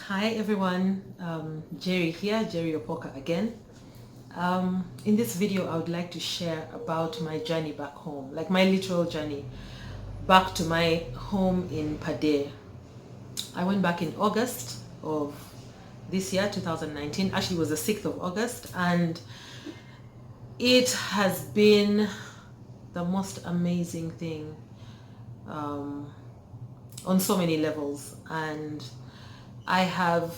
Hi everyone, Jerry here, Jerry Opoka again. In this video I would like to share about my journey back home, like my literal journey back to my home in Padre. I went back in August of this year, 2019. Actually it was the 6th of August, and it has been the most amazing thing on so many levels. And I have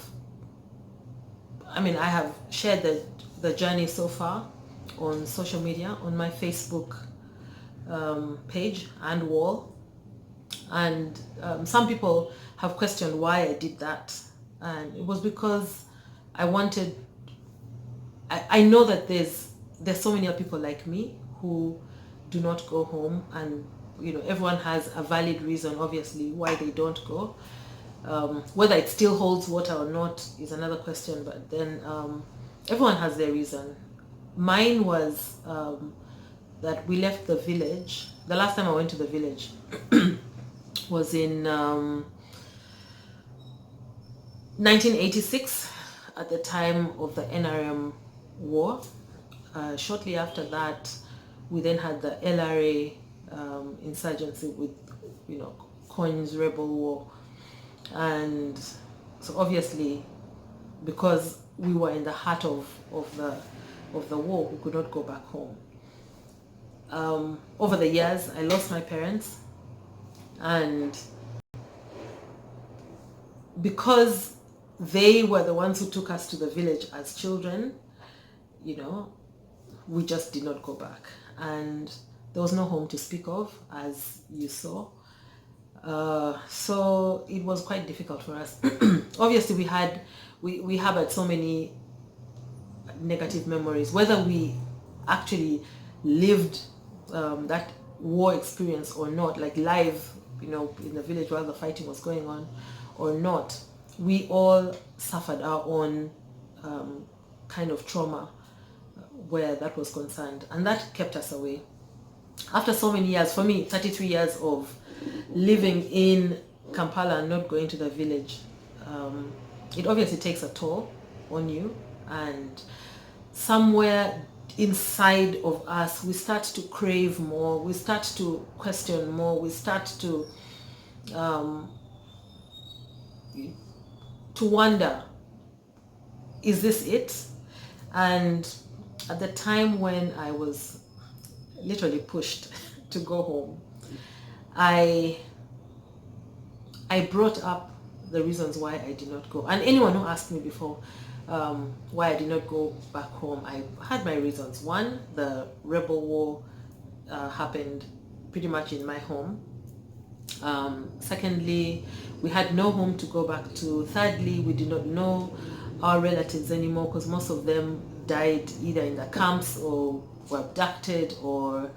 shared the journey so far on social media, on my Facebook page and wall. And some people have questioned why I did that. And it was because I wanted, I know that there's so many other people like me who do not go home, and everyone has a valid reason obviously why they don't go. Whether it still holds water or not is another question, but then everyone has their reason. Mine was that we left the village. The last time I went to the village was in 1986, at the time of the NRM war. Shortly after that, we then had the LRA insurgency with, Coins rebel war. And so obviously, because we were in the heart of the war, we could not go back home. Over the years, I lost my parents, and because they were the ones who took us to the village as children, we just did not go back. And there was no home to speak of, as you saw. So it was quite difficult for us. Obviously, we harbored so many negative memories, whether we actually lived that war experience or not, like live, in the village while the fighting was going on or not. We all suffered our own kind of trauma where that was concerned, and that kept us away. After so many years, for me, 33 years of living in Kampala and not going to the village, it obviously takes a toll on you. And somewhere inside of us, we start to crave more, we start to question more, we start to wonder, is this it? And at the time when I was literally pushed to go home, I brought up the reasons why I did not go. And anyone who asked me before why I did not go back home, I had my reasons. One, the rebel war happened pretty much in my home. Secondly, we had no home to go back to. Thirdly, we did not know our relatives anymore, because most of them died either in the camps or were abducted or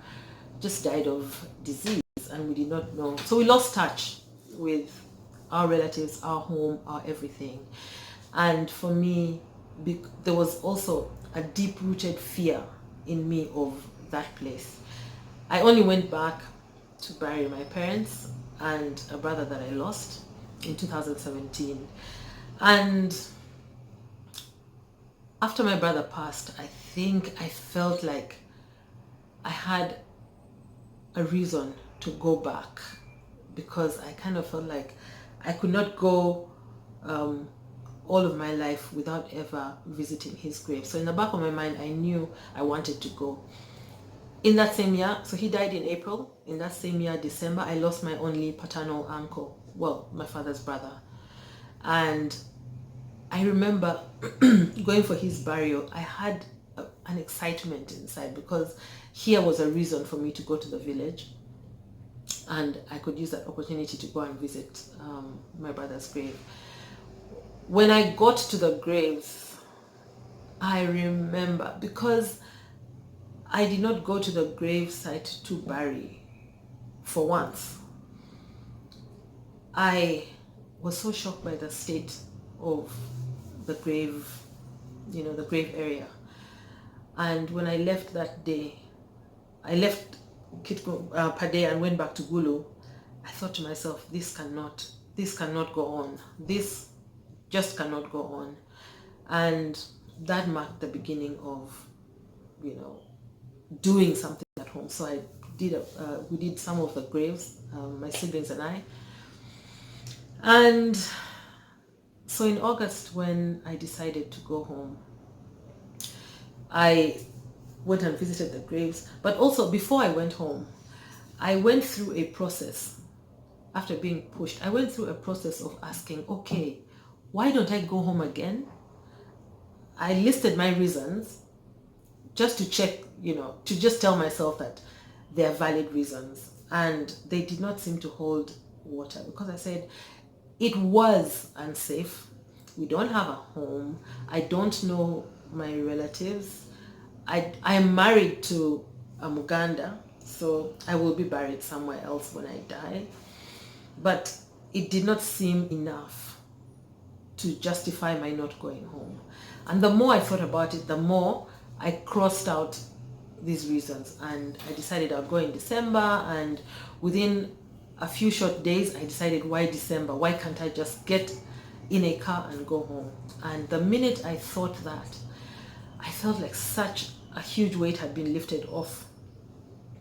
just died of disease, and we did not know. So we lost touch with our relatives, our home, our everything. And for me, there was also a deep-rooted fear in me of that place. I only went back to bury my parents and a brother that I lost in 2017. And after my brother passed, I think I felt like I had a reason to go back, because I kind of felt like I could not go all of my life without ever visiting his grave. So in the back of my mind, I knew I wanted to go. In that same year, so he died in April, in that same year, December, I lost my only paternal uncle, well, my father's brother. And I remember going for his burial. I had an excitement inside, because here was a reason for me to go to the village, and I could use that opportunity to go and visit my brother's grave. When I got to the grave, I remember, because I did not go to the grave site to bury for once. I was so shocked by the state of the grave, the grave area. And when I left that day, I left Padre and went back to Gulu, I thought to myself, this cannot go on. This just cannot go on. And that marked the beginning of, doing something at home. So we did some of the graves, my siblings and I. And so in August, when I decided to go home, I went and visited the graves. But also, before I went home, I went through a process. After being pushed, I went through a process of asking, okay, why don't I go home again? I listed my reasons just to check, to just tell myself that they're valid reasons. And they did not seem to hold water, because I said it was unsafe. We don't have a home. I don't know my relatives. I am married to a Muganda, so I will be buried somewhere else when I die. But it did not seem enough to justify my not going home. And the more I thought about it, the more I crossed out these reasons, and I decided I'll go in December. And within a few short days, I decided, why December? Why can't I just get in a car and go home? And the minute I thought that, I felt like such a huge weight had been lifted off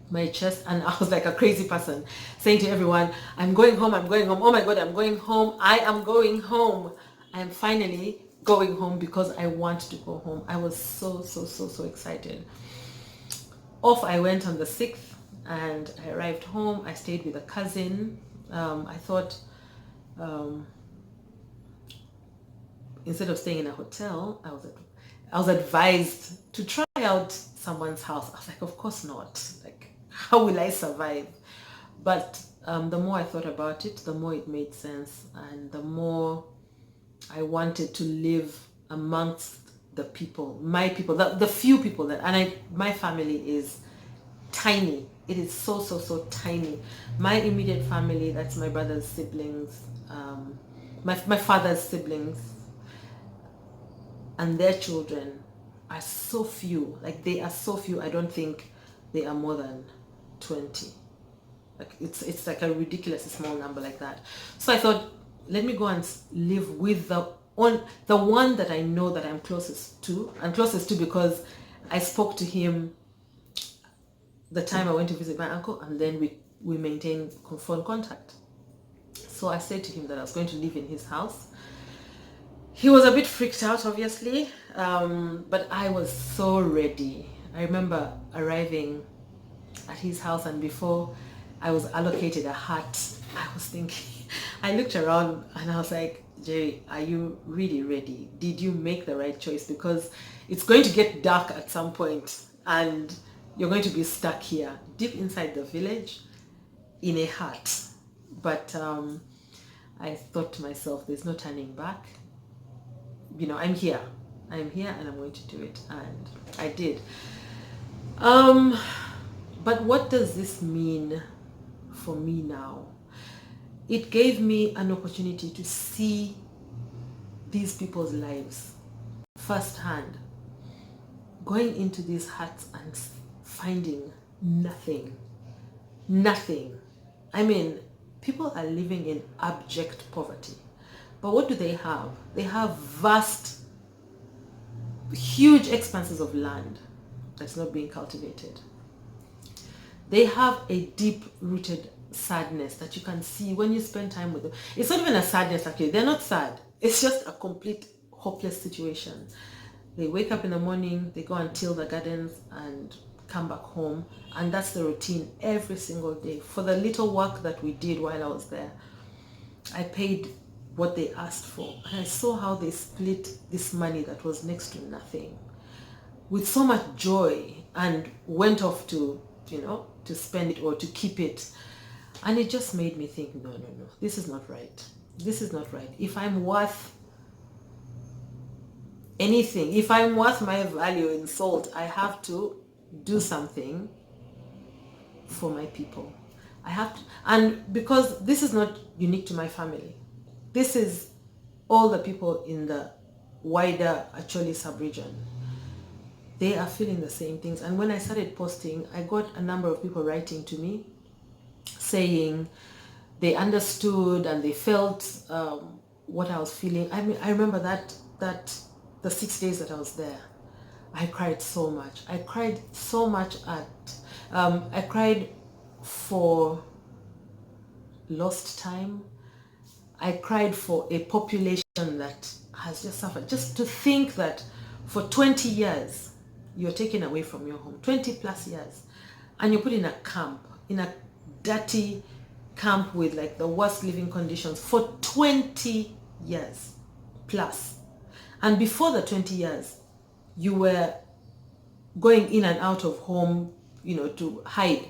my chest, and I was like a crazy person saying to everyone, I'm going home, I'm going home. Oh my God, I'm going home. I am going home. I am finally going home because I want to go home. I was so excited. Off I went on the 6th, and I arrived home. I stayed with a cousin. I thought, instead of staying in a hotel, I was advised to try out someone's house. I was like, of course not. Like, how will I survive? But the more I thought about it, the more it made sense, and the more I wanted to live amongst the people, my people, the few people that, and my family is tiny. It is so tiny. My immediate family, that's my brother's siblings, my father's siblings, and their children are so few. Like, they are so few. I don't think they are more than 20. Like, it's like a ridiculously small number like that. So I thought, let me go and live with the one that I know that I'm closest to, because I spoke to him the time I went to visit my uncle, and then we maintained phone contact. So I said to him that I was going to live in his house. He was a bit freaked out, obviously, but I was so ready. I remember arriving at his house, and before I was allocated a hut, I was thinking, I looked around and I was like, Jerry, are you really ready? Did you make the right choice? Because it's going to get dark at some point, and you're going to be stuck here, deep inside the village, in a hut. But I thought to myself, there's no turning back. I'm here, and I'm going to do it. And I did. But what does this mean for me now? It gave me an opportunity to see these people's lives firsthand, going into these huts and finding nothing. I mean, people are living in abject poverty. But what do they have? They have vast, huge expanses of land that's not being cultivated. They have a deep-rooted sadness that you can see when you spend time with them. It's not even a sadness, actually. They're not sad. It's just a complete hopeless situation. They wake up in the morning, they go and till the gardens and come back home. And that's the routine every single day. For the little work that we did while I was there, I paid what they asked for. And I saw how they split this money that was next to nothing with so much joy, and went off to spend it or to keep it. And it just made me think, no, this is not right. This is not right. If I'm worth anything, if I'm worth my value in salt, I have to do something for my people. I have to, and because this is not unique to my family. This is all the people in the wider Acholi sub-region. They are feeling the same things. And when I started posting, I got a number of people writing to me saying they understood and they felt what I was feeling. I mean, I remember that the 6 days that I was there, I cried so much. I cried so much I cried for lost time. I cried for a population that has just suffered. Just to think that for 20 years, you're taken away from your home, 20 plus years, and you're put in a camp, in a dirty camp with like the worst living conditions for 20 years plus. And before the 20 years, you were going in and out of home, to hide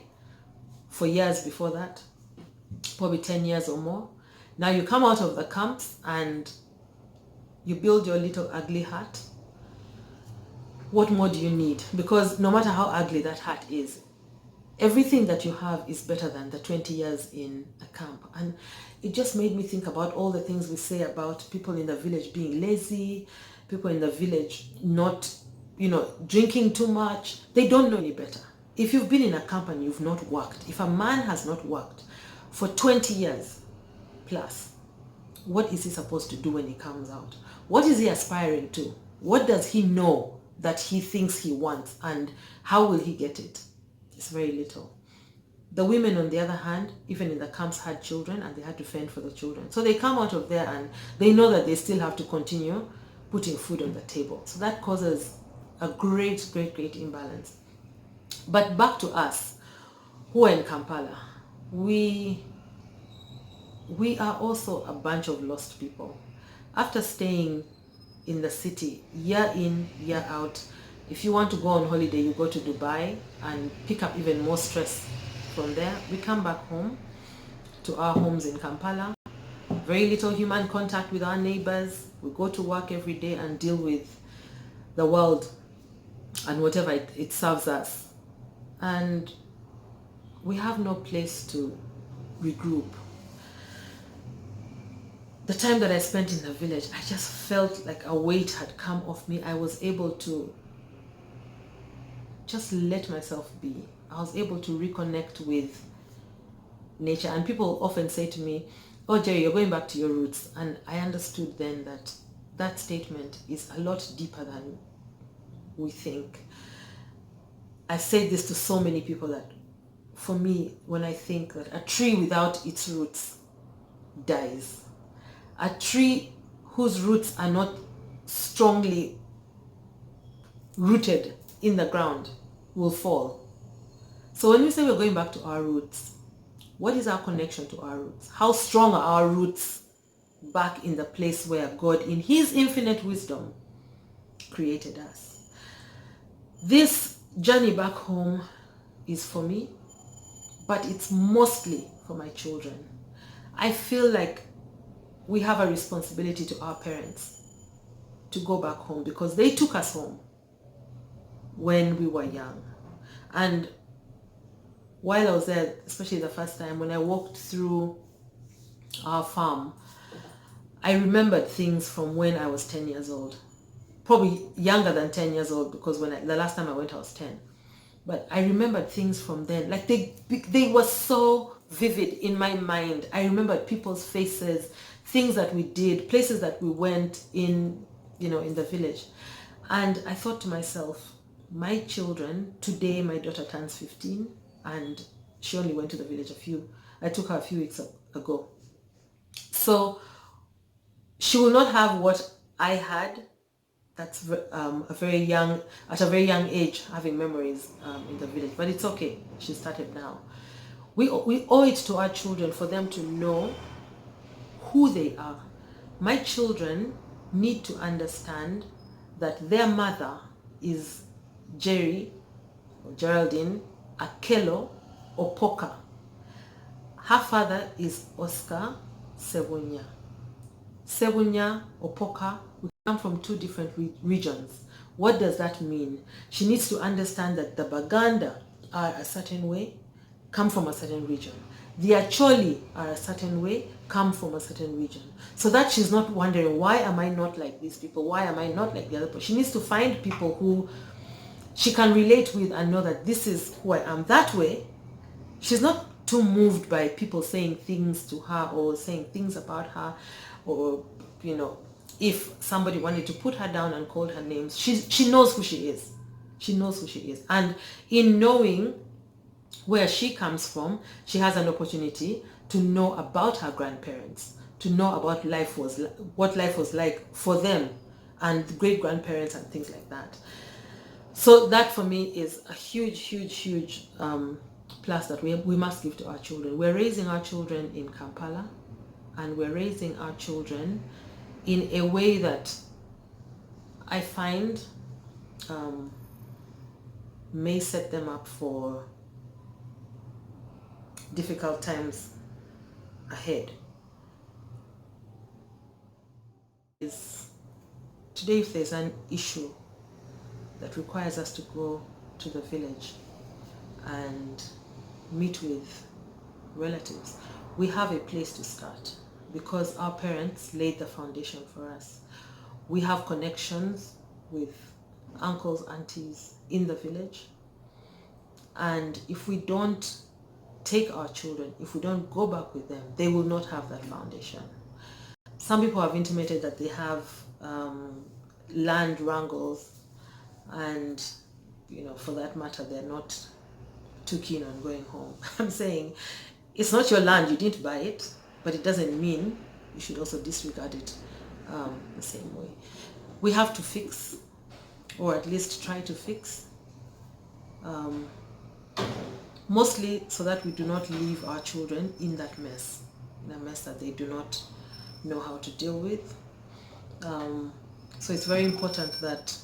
for years before that, probably 10 years or more. Now you come out of the camps and you build your little ugly hut. What more do you need? Because no matter how ugly that hut is, everything that you have is better than the 20 years in a camp. And it just made me think about all the things we say about people in the village being lazy, people in the village not, drinking too much. They don't know any better. If you've been in a camp and you've not worked, if a man has not worked for 20 years plus, what is he supposed to do when he comes out? What is he aspiring to? What does he know that he thinks he wants, and how will he get it? It's very little. The women, on the other hand, even in the camps, had children and they had to fend for the children. So they come out of there and they know that they still have to continue putting food on the table. So that causes a great, great, great imbalance. But back to us who are in Kampala. We are also a bunch of lost people. After staying in the city year in, year out, if you want to go on holiday, you go to Dubai and pick up even more stress from there. We come back home to our homes in Kampala. Very little human contact with our neighbors. We go to work every day and deal with the world and whatever it serves us. And we have no place to regroup. The time that I spent in the village, I just felt like a weight had come off me. I was able to just let myself be. I was able to reconnect with nature. And people often say to me, "Oh, Jerry, you're going back to your roots." And I understood then that that statement is a lot deeper than we think. I said this to so many people that for me, when I think that a tree without its roots dies, a tree whose roots are not strongly rooted in the ground will fall. So when we say we're going back to our roots, what is our connection to our roots? How strong are our roots back in the place where God, in His infinite wisdom, created us? This journey back home is for me, but it's mostly for my children. I feel like we have a responsibility to our parents to go back home because they took us home when we were young. And while I was there, especially the first time when I walked through our farm, I remembered things from when I was 10 years old. Probably younger than 10 years old because the last time I went I was 10. But I remembered things from then. Like they were so vivid in my mind. I remembered people's faces, things that we did, places that we went in, in the village. And I thought to myself, my children, today my daughter turns 15 and she only went to the village I took her a few weeks ago. So she will not have what I had. That's at a very young age, having memories in the village. But it's okay. She started now. We owe it to our children for them to know who they are. My children need to understand that their mother is Jerry or Geraldine Akelo Opoka. Her father is Oscar Sebunya. Sebunya Opoka, we come from two different regions. What does that mean? She needs to understand that the Baganda are a certain way, come from a certain region. The Acholi are a certain way, come from a certain region. So that she's not wondering, why am I not like these people? Why am I not like the other people? She needs to find people who she can relate with and know that this is who I am. That way, she's not too moved by people saying things to her or saying things about her or if somebody wanted to put her down and called her names, she knows who she is. She knows who she is. And in knowing where she comes from, she has an opportunity to know about her grandparents, to know about what life was like for them and great grandparents and things like that. So that for me is a huge, huge, huge plus that we must give to our children. We're raising our children in Kampala, and we're raising our children in a way that I find may set them up for difficult times ahead. Today, if there's an issue that requires us to go to the village and meet with relatives, we have a place to start because our parents laid the foundation for us. We have connections with uncles, aunties in the village, and if we don't take our children, if we don't go back with them, they will not have that foundation. Some people have intimated that they have land wrangles, and for that matter, they're not too keen on going home. I'm saying it's not your land, you didn't buy it, but it doesn't mean you should also disregard it the same way. We have to fix, or at least try to fix, mostly so that we do not leave our children in that mess, in a mess that they do not know how to deal with. So it's very important that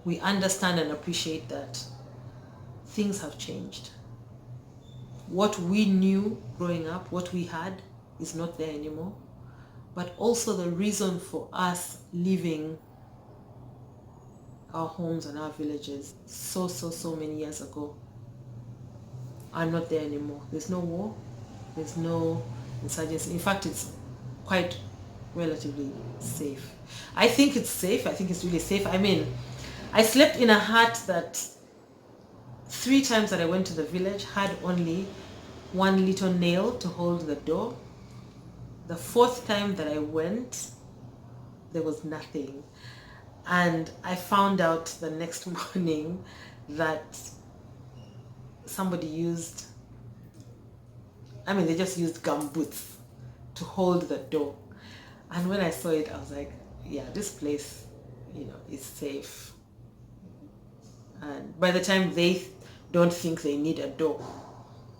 we understand and appreciate that things have changed. What we knew growing up, what we had, is not there anymore. But also the reason for us leaving our homes and our villages so many years ago are not there anymore. There's no war, there's no insurgency. In fact, it's quite relatively safe. I think it's safe. I think it's really safe. I mean, I slept in a hut that 3 times that I went to the village had only one little nail to hold the door. The 4th time that I went, there was nothing. And I found out the next morning that somebody they just used gumboots to hold the door. And when I saw it, I was like, yeah, this place, is safe. And by the time they don't think they need a door,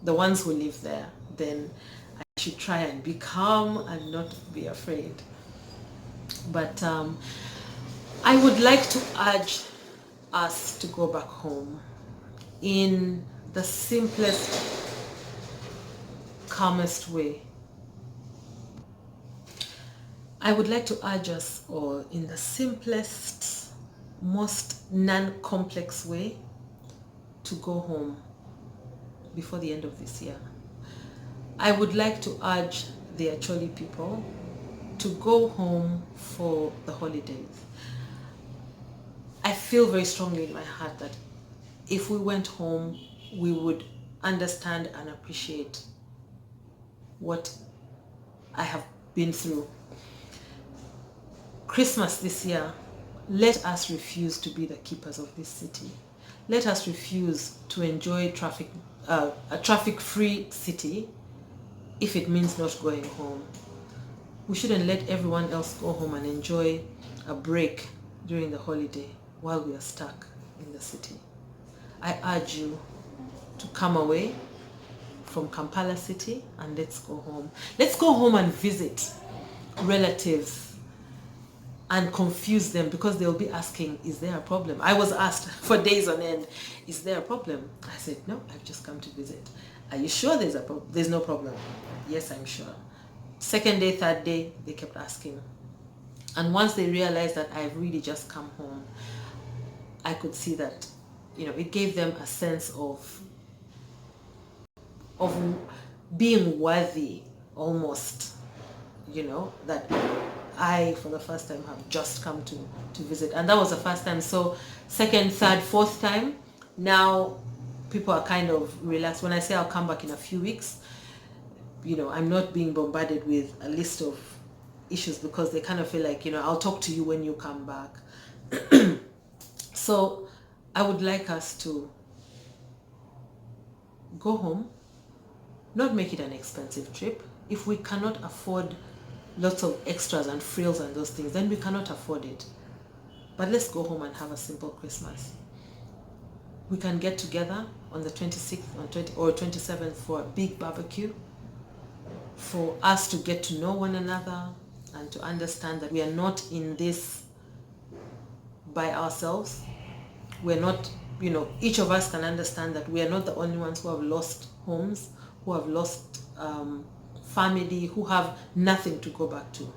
the ones who live there, then I should try and be calm and not be afraid. But I would like to urge us to go back home in the simplest, calmest way. I would like to urge us all in the simplest, most non-complex way to go home before the end of this year. I would like to urge the Acholi people to go home for the holidays. I feel very strongly in my heart that if we went home, we would understand and appreciate what I have been through. Christmas this year, let us refuse to be the keepers of this city. Let us refuse to enjoy a traffic-free city if it means not going home. We shouldn't let everyone else go home and enjoy a break during the holiday while we are stuck in the city. I urge you to come away from Kampala city and let's go home. Let's go home and visit relatives and confuse them, because they'll be asking, is there a problem? I was asked for days on end, is there a problem? I said, no, I've just come to visit. Are you sure there's a problem? There's no problem. Yes, I'm sure. 2nd day, 3rd day, they kept asking. And once they realized that I've really just come home, I could see that, it gave them a sense of being worthy almost, that I, for the first time, have just come to visit. And that was the first time. So 2nd, 3rd, 4th time, now people are kind of relaxed. When I say I'll come back in a few weeks, I'm not being bombarded with a list of issues because they kind of feel like, I'll talk to you when you come back. So I would like us to go home, not make it an expensive trip. If we cannot afford lots of extras and frills and those things, then we cannot afford it. But let's go home and have a simple Christmas. We can get together on the 26th or 27th for a big barbecue, for us to get to know one another and to understand that we are not in this by ourselves. We're not, each of us can understand that we are not the only ones who have lost homes, who have lost family, who have nothing to go back to.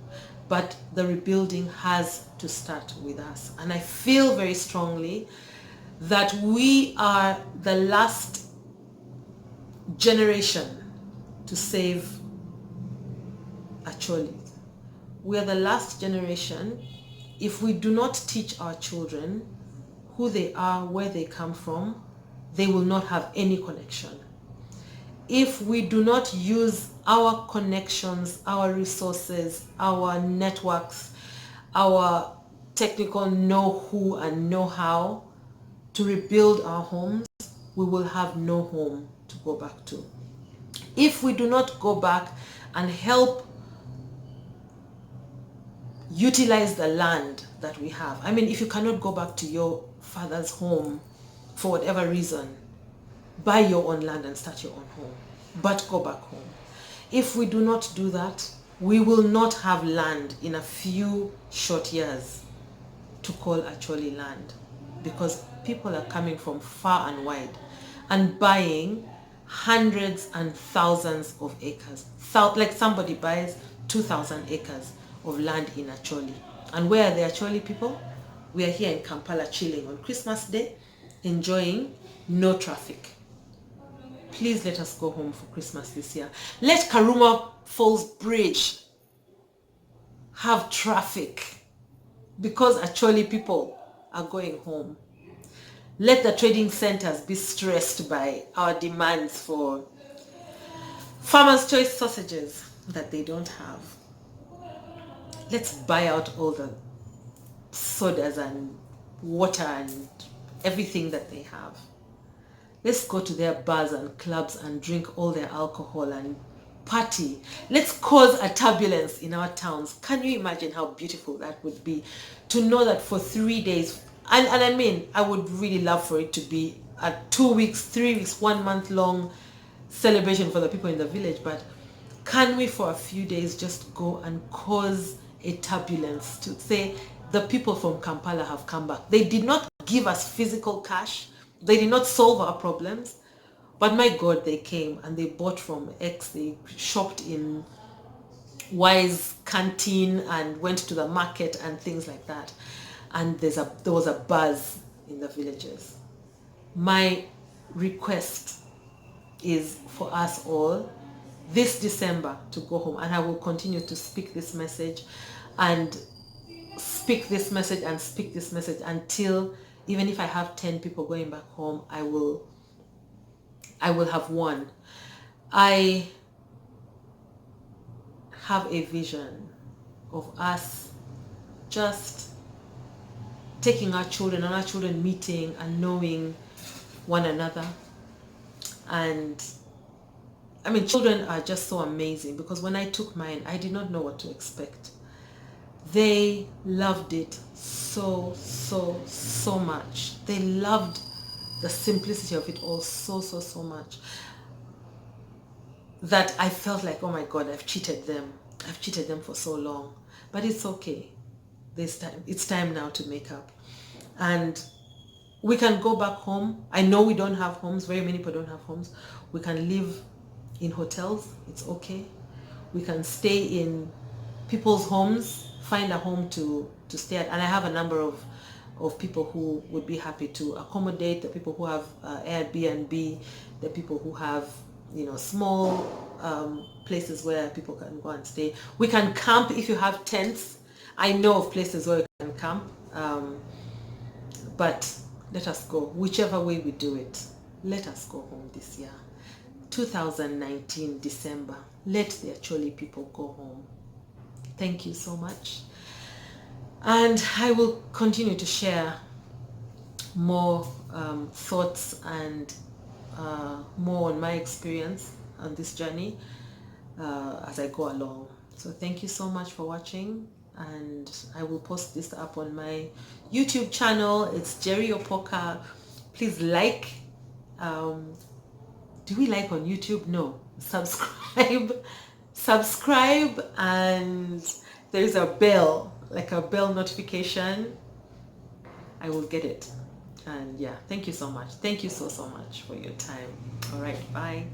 But the rebuilding has to start with us. And I feel very strongly that we are the last generation to save Acholi. We are the last generation. If we do not teach our children who they are, where they come from, they will not have any connection. If we do not use our connections, our resources, our networks, our technical know-who and know-how to rebuild our homes, we will have no home to go back to. If we do not go back and help utilize the land that we have. I mean, if you cannot go back to your father's home for whatever reason, buy your own land and start your own home, but go back home. If we do not do that, we will not have land in a few short years to call Acholi land, because people are coming from far and wide and buying hundreds and thousands of acres. Like somebody buys 2,000 acres of land in Acholi. And where are the Acholi people? We are here in Kampala chilling on Christmas Day, enjoying no traffic. Please let us go home for Christmas this year. Let Karuma Falls Bridge have traffic because Acholi people are going home. Let the trading centers be stressed by our demands for Farmer's Choice sausages that they don't have. Let's buy out all the sodas and water and everything that they have. Let's go to their bars and clubs and drink all their alcohol and party. Let's cause a turbulence in our towns. Can you imagine how beautiful that would be to know that for 3 days, and I mean, I would really love for it to be a 2 weeks, 3 weeks, 1 month long celebration for the people in the village, but can we for a few days just go and cause a turbulence to say the people from Kampala have come back. They did not give us physical cash. They did not solve our problems. But my God, they came and they bought from X. They shopped in Y's canteen and went to the market and things like that. And there was a buzz in the villages. My request is for us all this December to go home, and I will continue to speak this message and speak this message and speak this message until, even if I have 10 people going back home, I will have won. I have a vision of us just taking our children and our children meeting and knowing one another. And I mean, children are just so amazing, because when I took mine, I did not know what to expect. They loved it so much. They loved the simplicity of it all so much that I felt like, oh my God, I've cheated them. I've cheated them for so long. But it's okay. It's time now to make up. And we can go back home. I know we don't have homes. Very many people don't have homes. We can live in hotels. It's okay. We can stay in people's homes, find a home to stay at. And I have a number of people who would be happy to accommodate, the people who have Airbnb, the people who have, small places where people can go and stay. We can camp if you have tents. I know of places where you can camp. But let us go. Whichever way we do it, let us go home this year. 2019 December. Let the Acholi people go home. Thank you so much. And I will continue to share more thoughts and more on my experience on this journey as I go along. So thank you so much for watching, and I will post this up on my YouTube channel. It's Jerry Opoka. Please like. Do we like on YouTube? No. Subscribe, and there's a bell, like a bell notification. I will get it. And yeah, thank you so much. Thank you so much for your time. All right, bye.